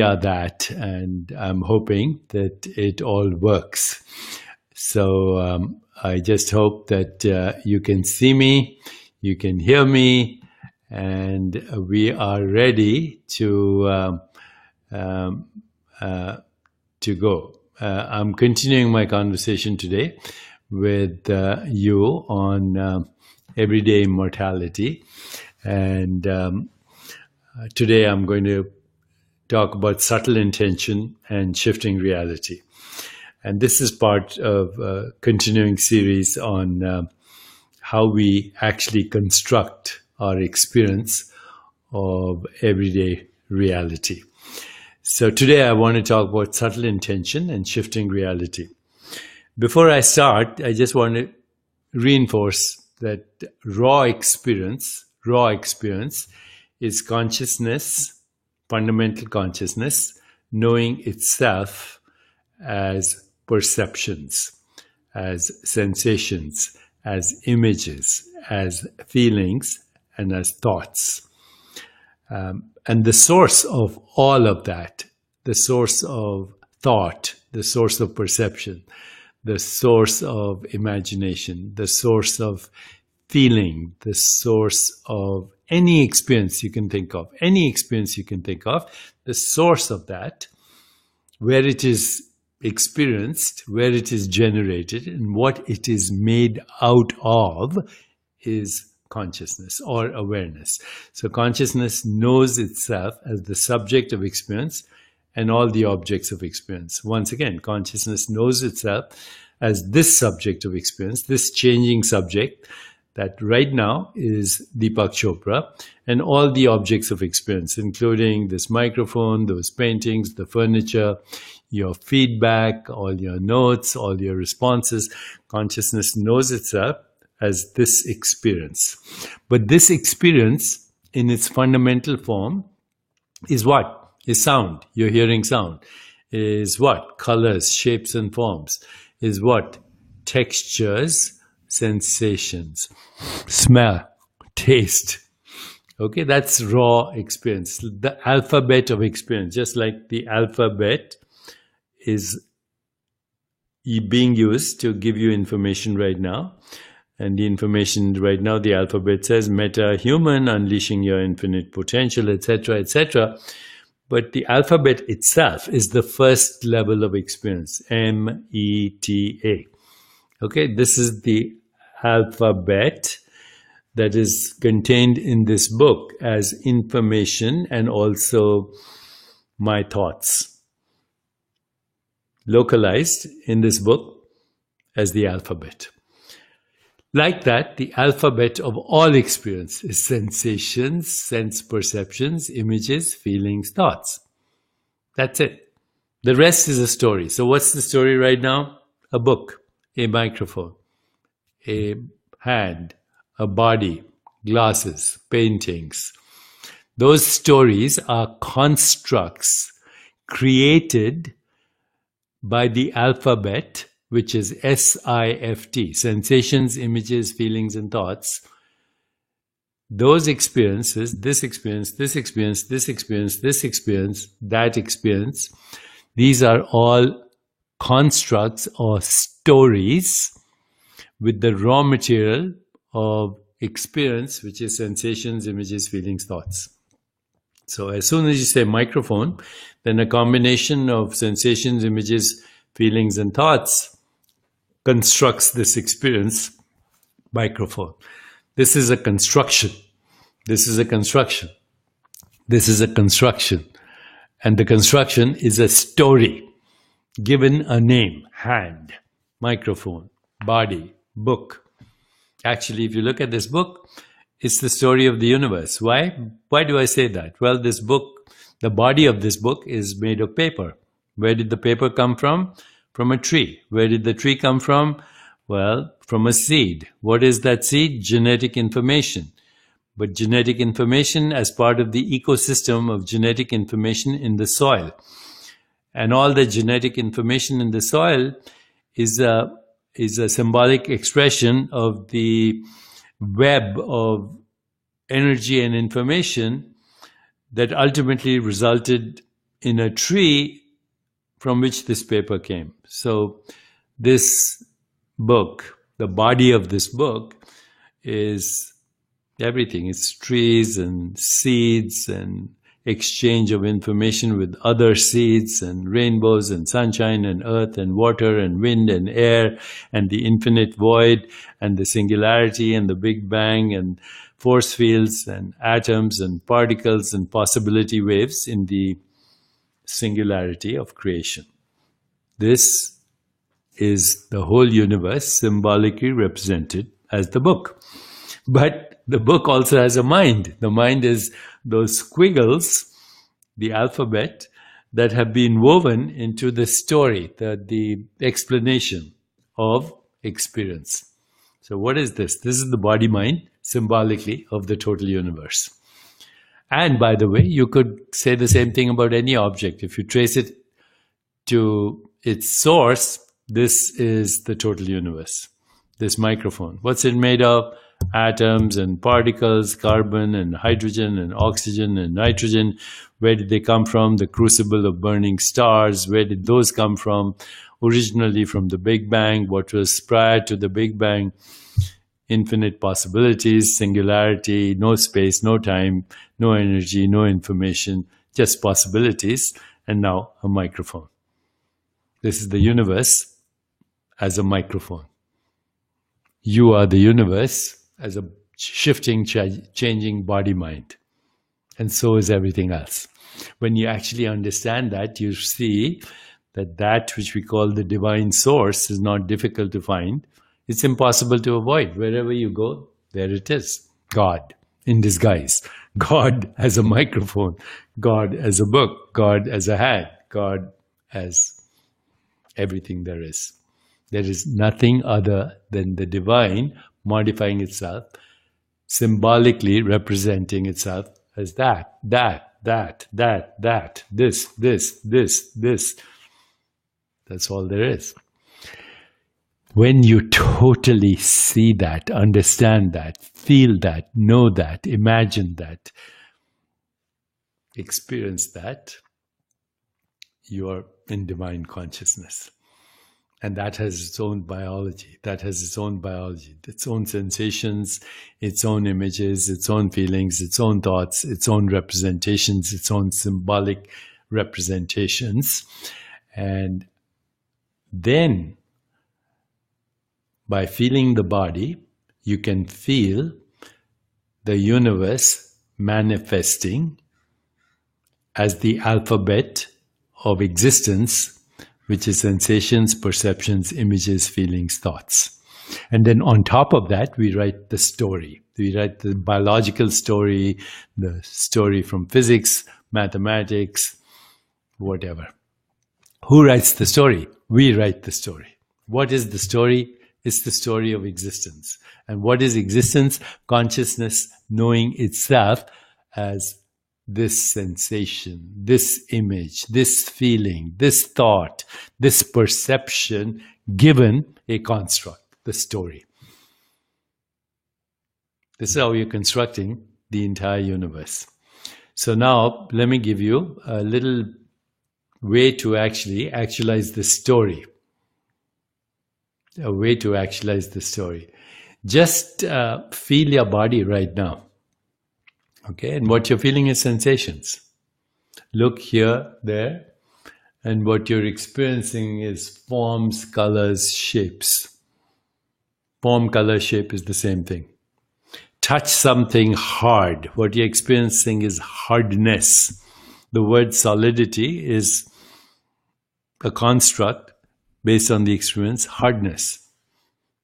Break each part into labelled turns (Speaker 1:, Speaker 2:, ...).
Speaker 1: are that, and I'm hoping that it all works. So I just hope that you can see me, you can hear me, and we are ready to go. I'm continuing my conversation today with you on everyday immortality, and today I'm going to talk about subtle intention and shifting reality. And this is part of a continuing series on how we actually construct our experience of everyday reality. So today I want to talk about subtle intention and shifting reality. Before I start, I just want to reinforce that raw experience is consciousness, fundamental consciousness, knowing itself as perceptions, as sensations, as images, as feelings, and as thoughts. And the source of all of that, the source of thought, the source of perception, the source of imagination, the source of feeling, the source of any experience you can think of, the source of that, where it is experienced, where it is generated, and what it is made out of is consciousness or awareness. So consciousness knows itself as the subject of experience and all the objects of experience. Once again, consciousness knows itself as this subject of experience, this changing subject that right now is Deepak Chopra, and all the objects of experience, including this microphone, those paintings, the furniture, your feedback, all your notes, all your responses. Consciousness knows itself as this experience. But this experience in its fundamental form is what? Is sound. You're hearing sound. Is what? Colors, shapes, and forms. Is what? Textures, sensations, smell, taste. Okay, that's raw experience. The alphabet of experience, just like the alphabet is being used to give you information right now. And the information right now, the alphabet says meta-human, unleashing your infinite potential, etc., etc. But the alphabet itself is the first level of experience, M-E-T-A. Okay, this is the alphabet that is contained in this book as information and also my thoughts. Localized in this book as the alphabet. Like that, the alphabet of all experience is sensations, sense perceptions, images, feelings, thoughts. That's it. The rest is a story. So what's the story right now? A book, a microphone, a hand, a body, glasses, paintings. Those stories are constructs created by the alphabet, which is S-I-F-T, sensations, images, feelings, and thoughts. Those experiences, this experience, this experience, this experience, this experience, that experience, these are all constructs or stories with the raw material of experience, which is sensations, images, feelings, thoughts. So as soon as you say microphone, then a combination of sensations, images, feelings, and thoughts constructs this experience, microphone. This is a construction. This is a construction. This is a construction. And the construction is a story given a name, hand, microphone, body, book. Actually, if you look at this book, it's the story of the universe. Why? Why do I say that? Well, this book, the body of this book is made of paper. Where did the paper come from? From a tree. Where did the tree come from? Well, from a seed. What is that seed? Genetic information. But genetic information as part of the ecosystem of genetic information in the soil. And all the genetic information in the soil is a symbolic expression of the web of energy and information that ultimately resulted in a tree from which this paper came. So this book, the body of this book, is everything. It's trees and seeds and exchange of information with other seeds and rainbows and sunshine and earth and water and wind and air and the infinite void and the singularity and the Big Bang and force fields and atoms and particles and possibility waves in the singularity of creation. This is the whole universe symbolically represented as the book. But the book also has a mind. The mind is those squiggles, the alphabet, that have been woven into the story, the explanation of experience. So what is this? This is the body-mind, symbolically, of the total universe. And by the way, you could say the same thing about any object. If you trace it to its source, this is the total universe. This microphone. What's it made of? Atoms and particles, carbon and hydrogen and oxygen and nitrogen. Where did they come from? The crucible of burning stars. Where did those come from? Originally from the Big Bang. What was prior to the Big Bang? Infinite possibilities, singularity, no space, no time, no energy, no information, just possibilities. And now a microphone. This is the universe as a microphone. You are the universe as a shifting, changing body-mind. And so is everything else. When you actually understand that, you see that that which we call the divine source is not difficult to find. It's impossible to avoid. Wherever you go, there it is. God in disguise. God as a microphone. God as a book. God as a hand. God as everything there is. There is nothing other than the divine modifying itself, symbolically representing itself as that, this. That's all there is. When you totally see that, understand that, feel that, know that, imagine that, experience that, you are in divine consciousness. And that has its own biology. That has its own biology, its own sensations, its own images, its own feelings, its own thoughts, its own representations, its own symbolic representations. And then, by feeling the body, you can feel the universe manifesting as the alphabet of existence, which is sensations, perceptions, images, feelings, thoughts. And then on top of that, we write the story. We write the biological story, the story from physics, mathematics, whatever. Who writes the story? We write the story. What is the story? It's the story of existence. And what is existence? Consciousness knowing itself as this sensation, this image, this feeling, this thought, this perception given a construct, the story. This is how you're constructing the entire universe. So now let me give you a little way to actually actualize the story. A way to actualize the story. Just feel your body right now. Okay, and what you're feeling is sensations. Look here, there, and what you're experiencing is forms, colors, shapes. Form, color, shape is the same thing. Touch something hard. What you're experiencing is hardness. The word solidity is a construct based on the experience, hardness.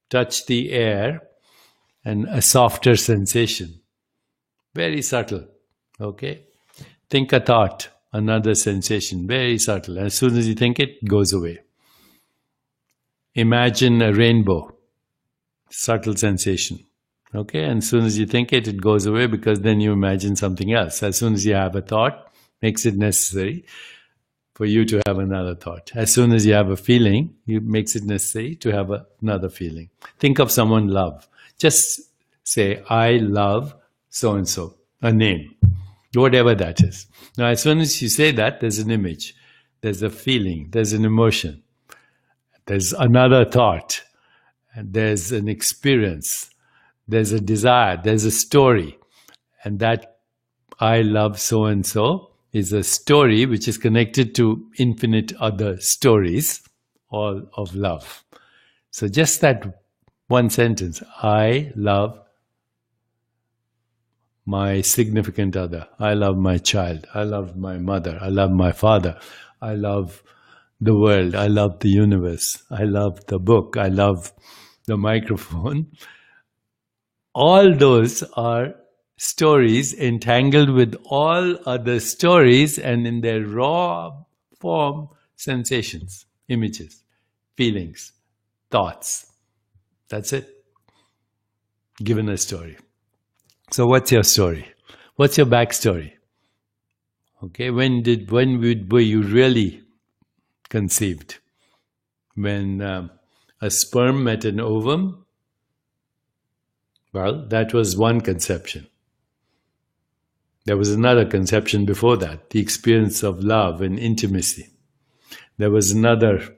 Speaker 1: Touch the air and a softer sensation. Very subtle, okay? Think a thought, another sensation, very subtle. As soon as you think it, it goes away. Imagine a rainbow, subtle sensation, okay? And as soon as you think it, it goes away because then you imagine something else. As soon as you have a thought, makes it necessary for you to have another thought. As soon as you have a feeling, it makes it necessary to have another feeling. Think of someone love. Just say, I love so-and-so, a name. whatever that is. Now, as soon as you say that, there's an image, there's a feeling, there's an emotion, there's another thought, and there's an experience, there's a desire, there's a story. And that I love so and so is a story which is connected to infinite other stories, all of love. So just that one sentence, I love my significant other, I love my child, I love my mother, I love my father, I love the world, I love the universe, I love the book, I love the microphone. All those are stories entangled with all other stories, and in their raw form, sensations, images, feelings, thoughts. That's it. Given a story. So what's your story? What's your backstory? Okay, when were you really conceived? When a sperm met an ovum? Well, that was one conception. There was another conception before that, the experience of love and intimacy. There was another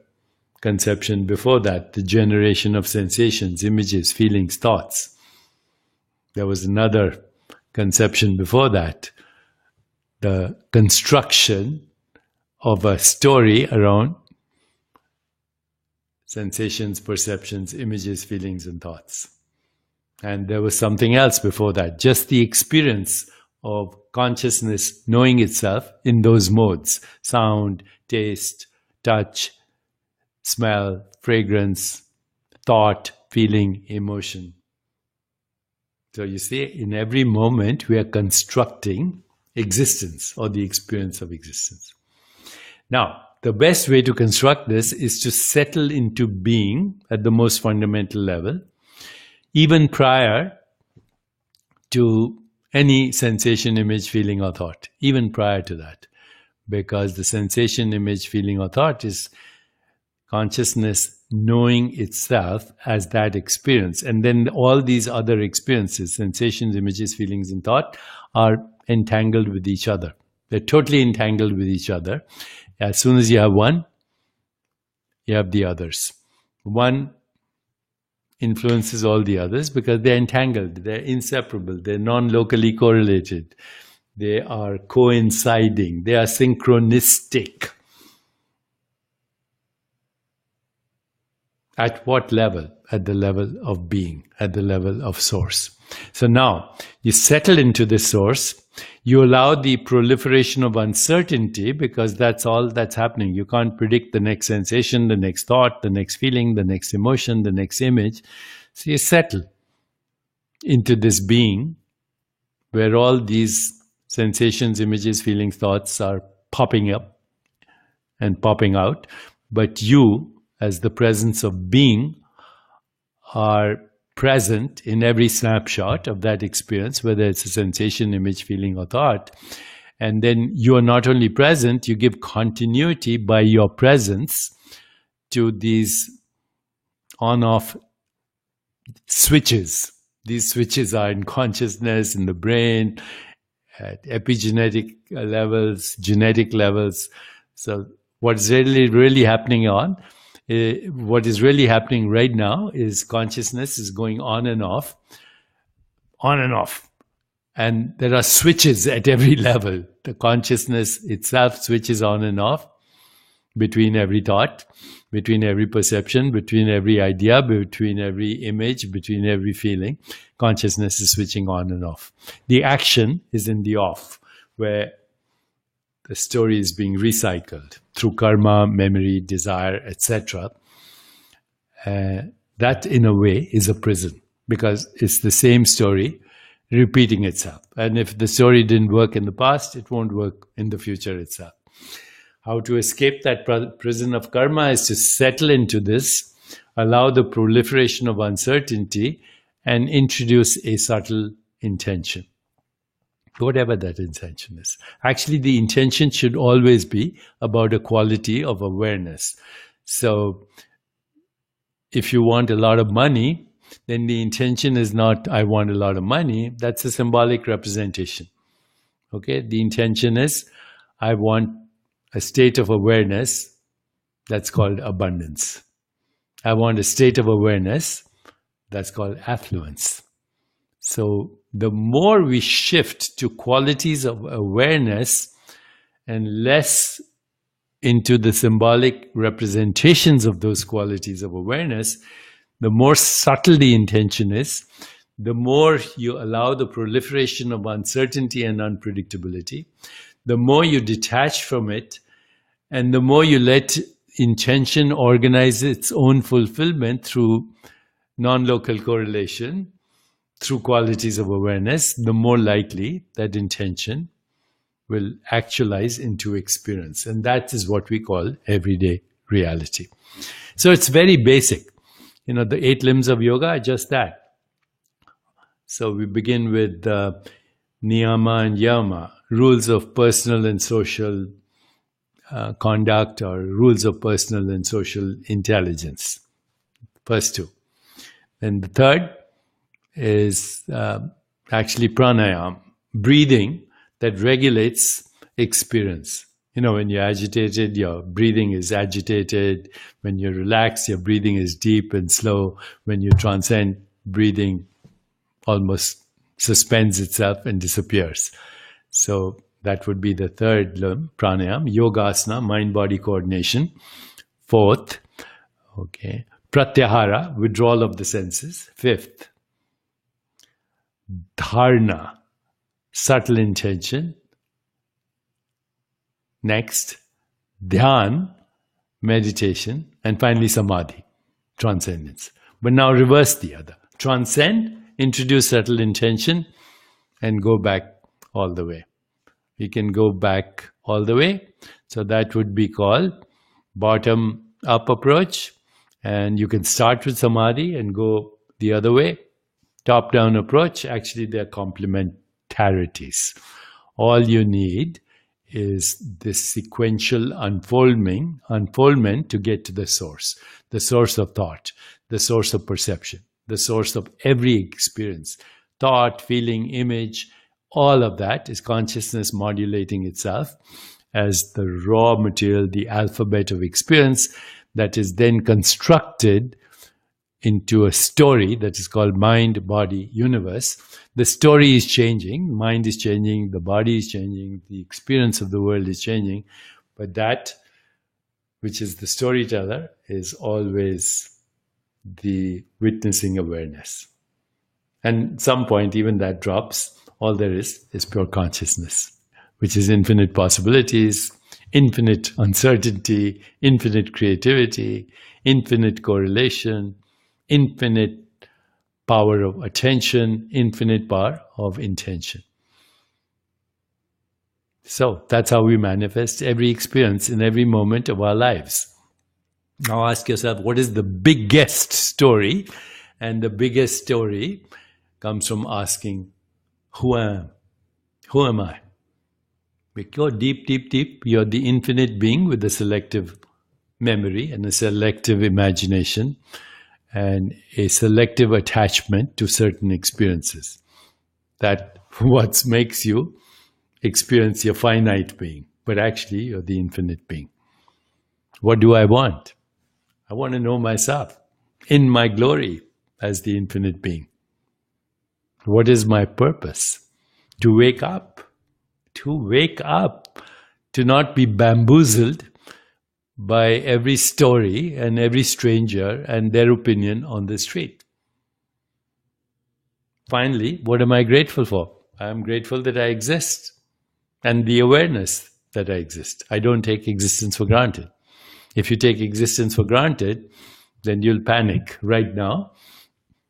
Speaker 1: conception before that, the generation of sensations, images, feelings, thoughts. There was another conception before that, the construction of a story around sensations, perceptions, images, feelings, and thoughts. And there was something else before that, just the experience of consciousness knowing itself in those modes: sound, taste, touch, smell, fragrance, thought, feeling, emotion. So you see, in every moment we are constructing existence or the experience of existence. Now, the best way to construct this is to settle into being at the most fundamental level, even prior to any sensation, image, feeling, or thought, even prior to that. Because the sensation, image, feeling, or thought is consciousness knowing itself as that experience. And then all these other experiences, sensations, images, feelings, and thought, are entangled with each other. They're totally entangled with each other. As soon as you have one, you have the others. One influences all the others because they're entangled, they're inseparable, they're non-locally correlated, they are coinciding, they are synchronistic. At what level? At the level of being, at the level of source. So now, you settle into this source, you allow the proliferation of uncertainty because that's all that's happening. You can't predict the next sensation, the next thought, the next feeling, the next emotion, the next image. So you settle into this being where all these sensations, images, feelings, thoughts are popping up and popping out. But you, as the presence of being, are present in every snapshot of that experience, whether it's a sensation, image, feeling, or thought. And then you are not only present, you give continuity by your presence to these on-off switches. These switches are in consciousness, in the brain, at epigenetic levels, genetic levels. So what is really happening what is really happening right now is consciousness is going on and off, on and off. And there are switches at every level. The consciousness itself switches on and off between every thought, between every perception, between every idea, between every image, between every feeling. Consciousness is switching on and off. The action is in the off, where the story is being recycled through karma, memory, desire, etc. That, in a way, is a prison because it's the same story repeating itself. And if the story didn't work in the past, it won't work in the future itself. How to escape that prison of karma is to settle into this, allow the proliferation of uncertainty, and introduce a subtle intention. Whatever that intention is. Actually, the intention should always be about a quality of awareness. So if you want a lot of money, then the intention is not, I want a lot of money. That's a symbolic representation. Okay, the intention is I want a state of awareness that's called abundance. I want a state of awareness that's called affluence. So the more we shift to qualities of awareness and less into the symbolic representations of those qualities of awareness, the more subtle the intention is, the more you allow the proliferation of uncertainty and unpredictability, the more you detach from it, and the more you let intention organize its own fulfillment through non-local correlation, through qualities of awareness, the more likely that intention will actualize into experience. And that is what we call everyday reality. So it's very basic. The 8 limbs of yoga are just that. So we begin with niyama and yama, rules of personal and social conduct, or rules of personal and social intelligence. First 2. And the third is actually pranayama, breathing that regulates experience. When you're agitated, your breathing is agitated. When you're relaxed, your breathing is deep and slow. When you transcend, breathing almost suspends itself and disappears. So that would be the third limb, pranayama. Yogasana, mind-body coordination. 4th, okay, pratyahara, withdrawal of the senses. 5th, dharana, subtle intention. Next, dhyan, meditation. And finally, samadhi, transcendence. But now reverse the other. Transcend, introduce subtle intention, and go back all the way. We can go back all the way. So that would be called bottom-up approach. And you can start with samadhi and go the other way. Top-down approach, actually they're complementarities. All you need is this sequential unfoldment to get to the source of thought, the source of perception, the source of every experience. Thought, feeling, image, all of that is consciousness modulating itself as the raw material, the alphabet of experience that is then constructed into a story that is called mind, body, universe. The story is changing, mind is changing, the body is changing, the experience of the world is changing, but that which is the storyteller is always the witnessing awareness. And at some point, even that drops. All there is pure consciousness, which is infinite possibilities, infinite uncertainty, infinite creativity, infinite correlation, infinite power of attention, infinite power of intention. So that's how we manifest every experience in every moment of our lives. Now ask yourself, what is the biggest story? And the biggest story comes from asking, who I am? Who am I? We go deep, deep, deep. You're the infinite being with a selective memory and a selective imagination and a selective attachment to certain experiences. That what makes you experience your finite being, but actually you're the infinite being. What do I want? I want to know myself in my glory as the infinite being. What is my purpose? To wake up. To wake up. To not be bamboozled by every story and every stranger and their opinion on the street. Finally, what am I grateful for? I am grateful that I exist and the awareness that I exist. I don't take existence for granted. If you take existence for granted, then you'll panic right now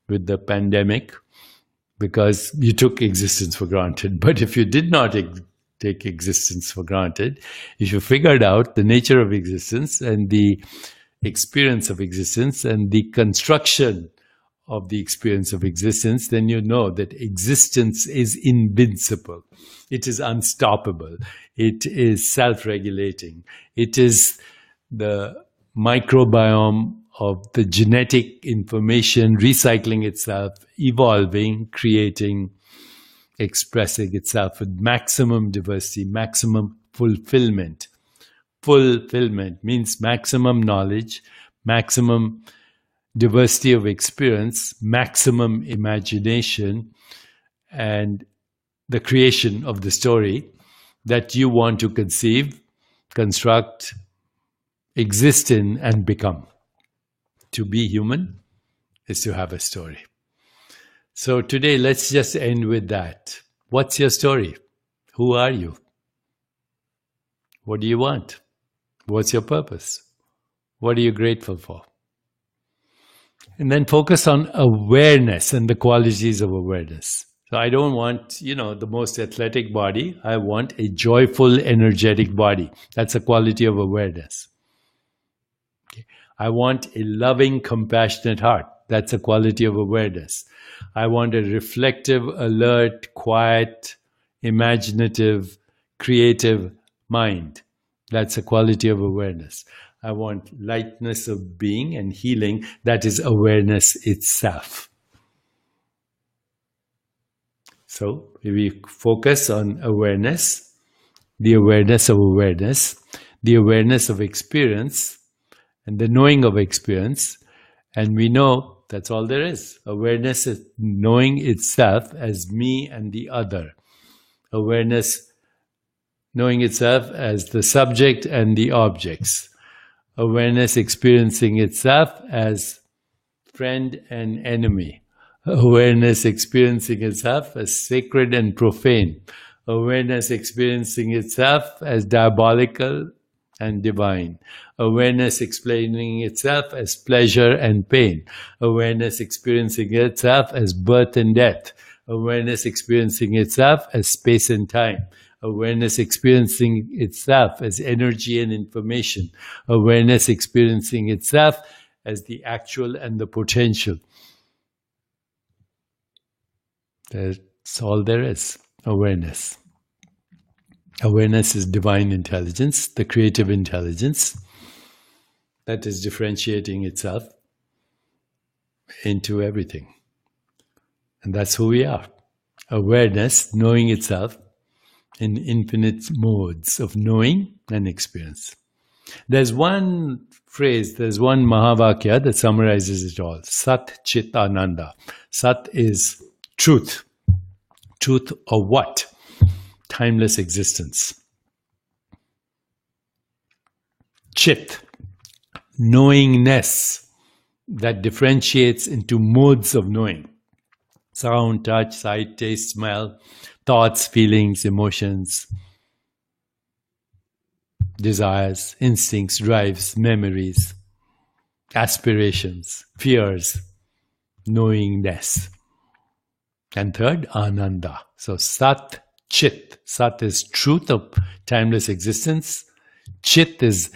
Speaker 1: with the pandemic because you took existence for granted. But if you did not take existence for granted, if you figured out the nature of existence and the experience of existence and the construction of the experience of existence, then you know that existence is invincible. It is unstoppable. It is self-regulating. It is the microbiome of the genetic information recycling itself, evolving, creating expressing itself with maximum diversity, maximum fulfillment. Fulfillment means maximum knowledge, maximum diversity of experience, maximum imagination, and the creation of the story that you want to conceive, construct, exist in, and become. To be human is to have a story. So today, let's just end with that. What's your story? Who are you? What do you want? What's your purpose? What are you grateful for? And then focus on awareness and the qualities of awareness. So I don't want, the most athletic body. I want a joyful, energetic body. That's a quality of awareness. Okay. I want a loving, compassionate heart. That's a quality of awareness. I want a reflective, alert, quiet, imaginative, creative mind. That's a quality of awareness. I want lightness of being and healing. That is awareness itself. So we focus on awareness, the awareness of awareness, the awareness of experience, and the knowing of experience. And we know that's all there is. Awareness is knowing itself as me and the other. Awareness knowing itself as the subject and the objects. Awareness experiencing itself as friend and enemy. Awareness experiencing itself as sacred and profane. Awareness experiencing itself as diabolical and divine. Awareness explaining itself as pleasure and pain. Awareness experiencing itself as birth and death. Awareness experiencing itself as space and time. Awareness experiencing itself as energy and information. Awareness experiencing itself as the actual and the potential. That's all there is. Awareness. Awareness is divine intelligence, the creative intelligence that is differentiating itself into everything. And that's who we are. Awareness, knowing itself in infinite modes of knowing and experience. There's one phrase, there's one Mahavakya that summarizes it all. Sat Chit Ananda. Sat is truth. Truth of what? Timeless existence. Chit, knowingness that differentiates into modes of knowing. Sound, touch, sight, taste, smell, thoughts, feelings, emotions, desires, instincts, drives, memories, aspirations, fears, knowingness. And third, Ananda. So Sat, Chit. Sat is truth of timeless existence. Chit is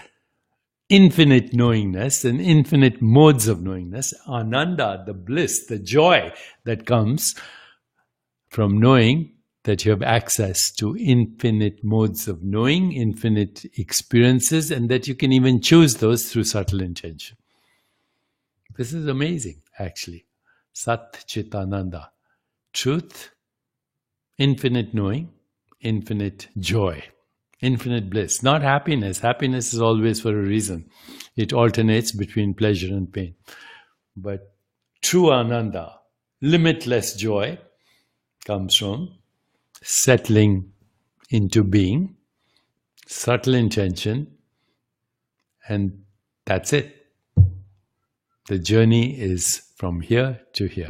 Speaker 1: infinite knowingness and infinite modes of knowingness. Ananda, the bliss, the joy that comes from knowing that you have access to infinite modes of knowing, infinite experiences, and that you can even choose those through subtle intention. This is amazing, actually. Sat Chit Ananda. Truth, infinite knowing, infinite joy, infinite bliss. Not happiness. Happiness is always for a reason. It alternates between pleasure and pain. But true Ananda, limitless joy, comes from settling into being, subtle intention, and that's it. The journey is from here to here.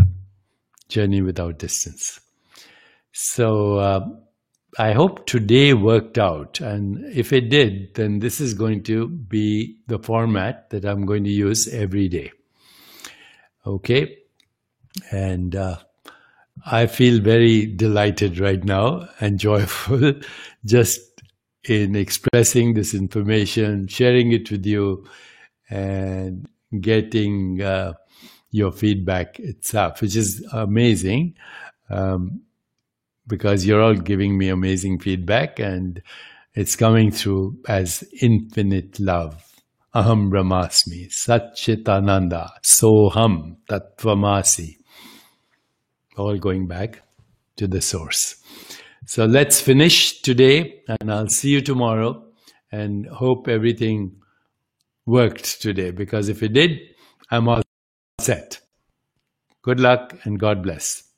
Speaker 1: Journey without distance. So I hope today worked out, and if it did, then this is going to be the format that I'm going to use every day. Okay? And I feel very delighted right now and joyful just in expressing this information, sharing it with you, and getting your feedback itself, which is amazing, because you're all giving me amazing feedback, and it's coming through as infinite love. Aham Brahmasmi, Sat Chit Ananda, Soham Tattvamasi. All going back to the source. So let's finish today, and I'll see you tomorrow, and hope everything worked today, because if it did, I'm all set. Good luck and God bless.